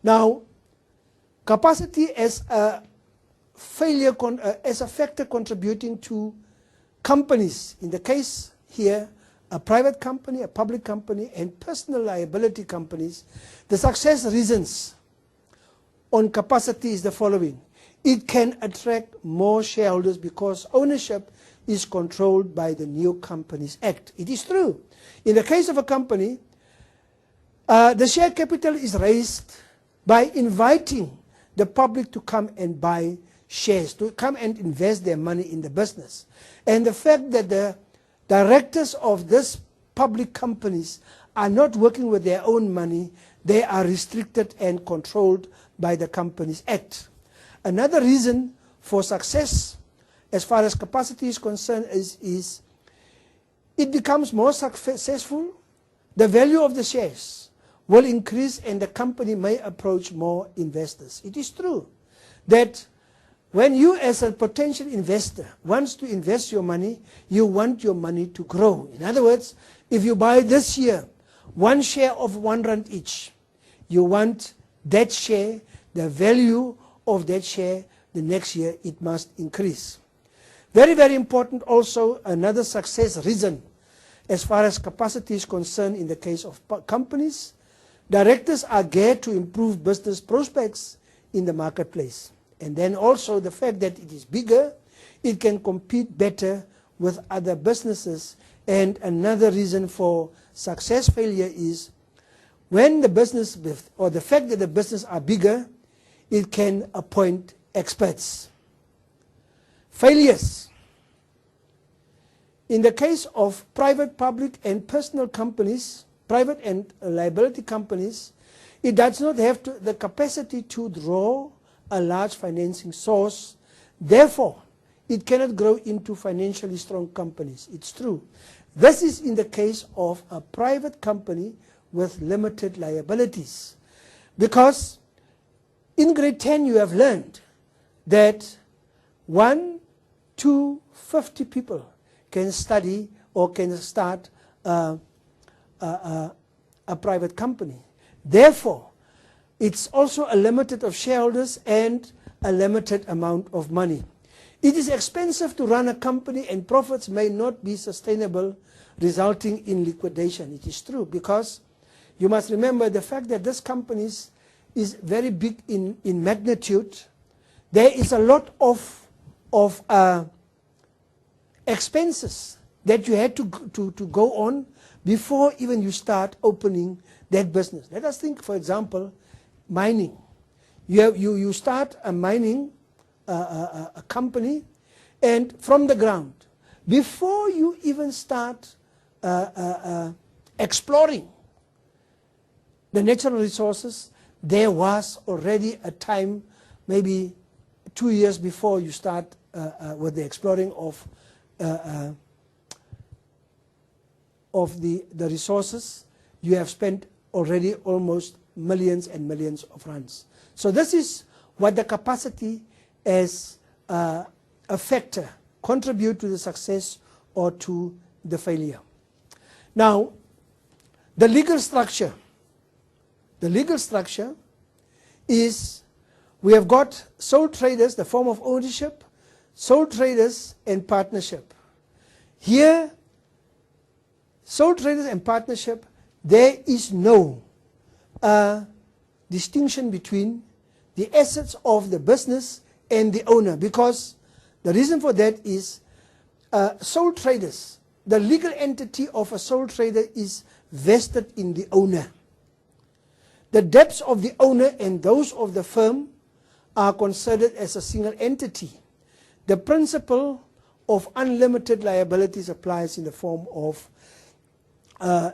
Now, capacity as a failure, as a factor contributing to companies, in the case here, a private company, a public company, and personal liability companies, the success reasons on capacity is the following. It can attract more shareholders because ownership is controlled by the New Companies Act. It is true. In the case of a company, the share capital is raised by inviting the public to come and buy shares, to come and invest their money in the business. And the fact that the directors of these public companies are not working with their own money, they are restricted and controlled by the Companies Act. Another reason for success as far as capacity is concerned is it becomes more successful, the value of the shares will increase and the company may approach more investors. It is true that when you as a potential investor wants to invest your money, you want your money to grow. In other words, if you buy this year one share of R1 each, you want that share, the value of that share, the next year it must increase. Very, very important also, another success reason as far as capacity is concerned in the case of companies, directors are geared to improve business prospects in the marketplace. And then also the fact that it is bigger, it can compete better with other businesses. And another reason for success failure is when the business, or the fact that the business are bigger, it can appoint experts. Failures. In the case of private, public and personal companies, private and liability companies, it does not have the capacity to draw a large financing source. Therefore, it cannot grow into financially strong companies. It's true. This is in the case of a private company with limited liabilities. Because in grade 10 you have learned that 1 to 50 people can study or can start a private company. Therefore, it's also a limited of shareholders and a limited amount of money. It is expensive to run a company and profits may not be sustainable, resulting in liquidation. It is true, because you must remember the fact that this company is very big in magnitude. There is a lot of expenses that you had to go on before even you start opening that business. Let us think, for example, mining. You start a mining a company, and from the ground, before you even start exploring the natural resources, there was already a time, maybe 2 years before you start with the exploring of the resources, you have spent already almost millions and millions of rands. So this is what the capacity as a factor contribute to the success or to the failure. Now, the legal structure. The legal structure is, we have got sole traders, the form of ownership, sole traders and partnership. Here, sole traders and partnership, there is no distinction between the assets of the business and the owner, because the reason for that is sole traders, the legal entity of a sole trader is vested in the owner. The debts of the owner and those of the firm are considered as a single entity. The principle of unlimited liabilities applies in the form of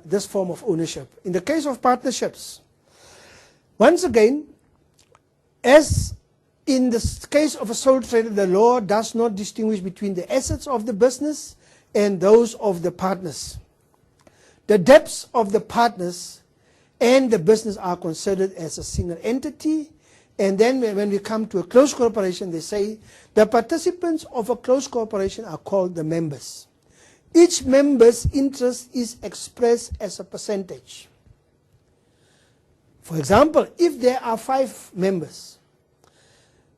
this form of ownership. In the case of partnerships, once again, as in the case of a sole trader, the law does not distinguish between the assets of the business and those of the partners. The debts of the partners and the business are considered as a single entity. And then when we come to a close corporation, they say the participants of a close corporation are called the members. Each member's interest is expressed as a percentage. For example, if there are 5 members,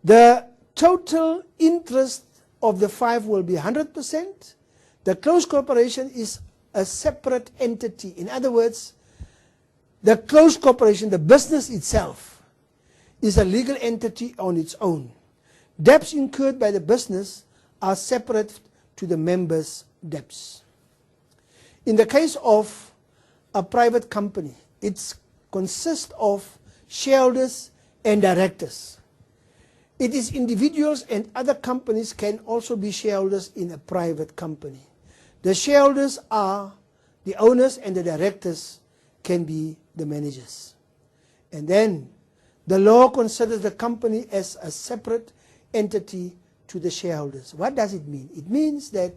the total interest of the 5 will be 100%. The closed corporation is a separate entity. In other words, the closed corporation, the business itself, is a legal entity on its own. Debts incurred by the business are separate to the members' debts. In the case of a private company, it consists of shareholders and directors. It is individuals, and other companies can also be shareholders in a private company. The shareholders are the owners, and the directors can be the managers. And then the law considers the company as a separate entity to the shareholders. What does it mean? It means that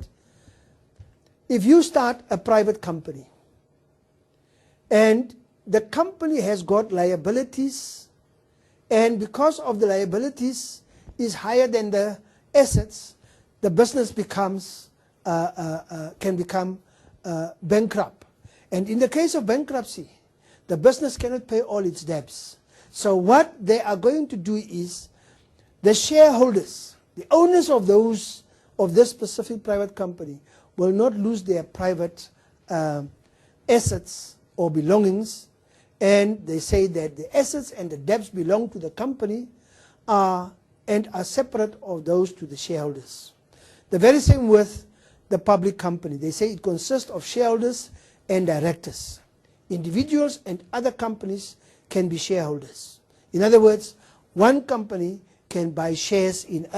if you start a private company and the company has got liabilities, and because of the liabilities is higher than the assets, the business becomes can become bankrupt. And in the case of bankruptcy, the business cannot pay all its debts. So what they are going to do is the shareholders, the owners of this specific private company, will not lose their private assets or belongings, and they say that the assets and the debts belong to the company and are separate of those to the shareholders. The very same with the public company. They say it consists of shareholders and directors. Individuals and other companies can be shareholders. In other words, one company can buy shares in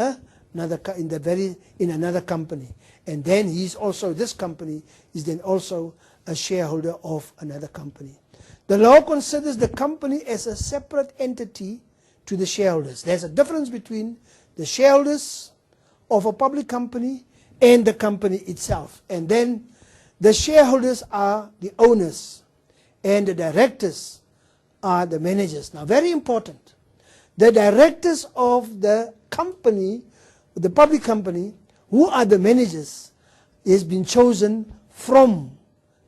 another company, and then this company is then also a shareholder of another company. The law considers the company as a separate entity to the shareholders. There's a difference between the shareholders of a public company and the company itself. And then the shareholders are the owners and the directors are the managers. Now, very important, the directors of the company, the public company, who are the managers, has been chosen from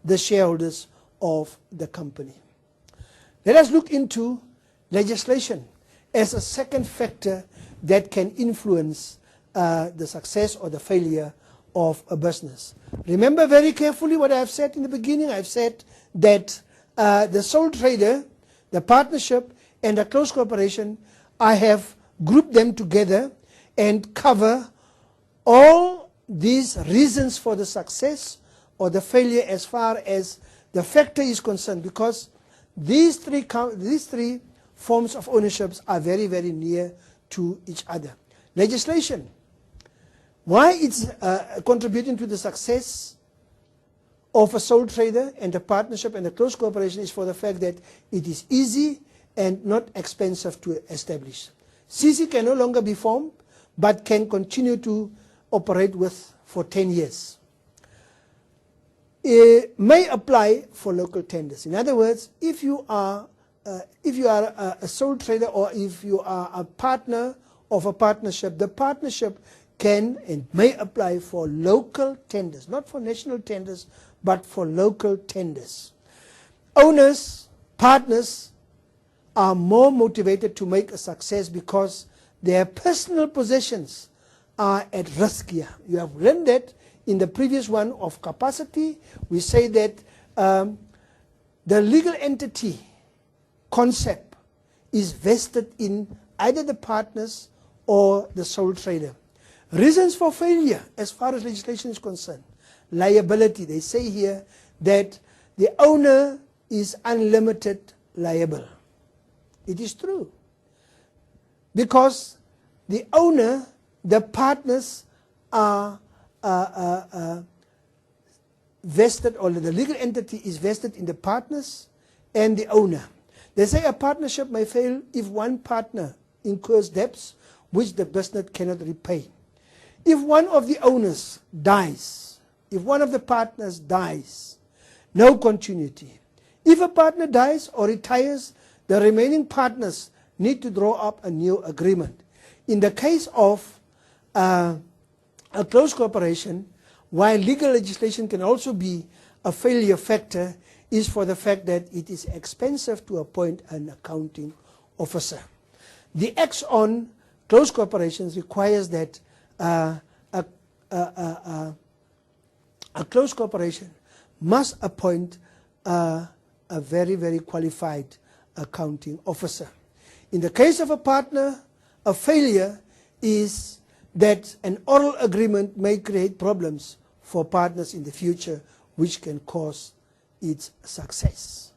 the shareholders of the company. Let us look into legislation as a second factor that can influence the success or the failure of a business. Remember very carefully what I have said in the beginning. I've said that the sole trader, the partnership, and the closed corporation, I have grouped them together and cover all these reasons for the success or the failure as far as the factor is concerned, because these three forms of ownerships are very, very near to each other. Legislation. Why it's contributing to the success of a sole trader and a partnership and a closed corporation is for the fact that it is easy and not expensive to establish. CC can no longer be formed, but can continue to operate with for 10 years. It may apply for local tenders. In other words, if you are a sole trader or if you are a partner of a partnership, the partnership can and may apply for local tenders, not for national tenders, but for local tenders. Owners, partners are more motivated to make a success because their personal possessions are at risk here. You have learned that in the previous one of capacity. We say that the legal entity concept is vested in either the partners or the sole trader. Reasons for failure as far as legislation is concerned. Liability. They say here that the owner is unlimited liable. It is true. Because the owner, the partners are vested, or the legal entity is vested in the partners and the owner. They say a partnership may fail if one partner incurs debts which the business cannot repay. If one of the owners dies, if one of the partners dies, no continuity. If a partner dies or retires, the remaining partners need to draw up a new agreement. In the case of a closed corporation, while legal legislation can also be a failure factor, is for the fact that it is expensive to appoint an accounting officer. The Acts on Close Corporations requires that a close corporation must appoint a very, very qualified accounting officer. In the case of a partner, a failure is that an oral agreement may create problems for partners in the future, which can cause its success.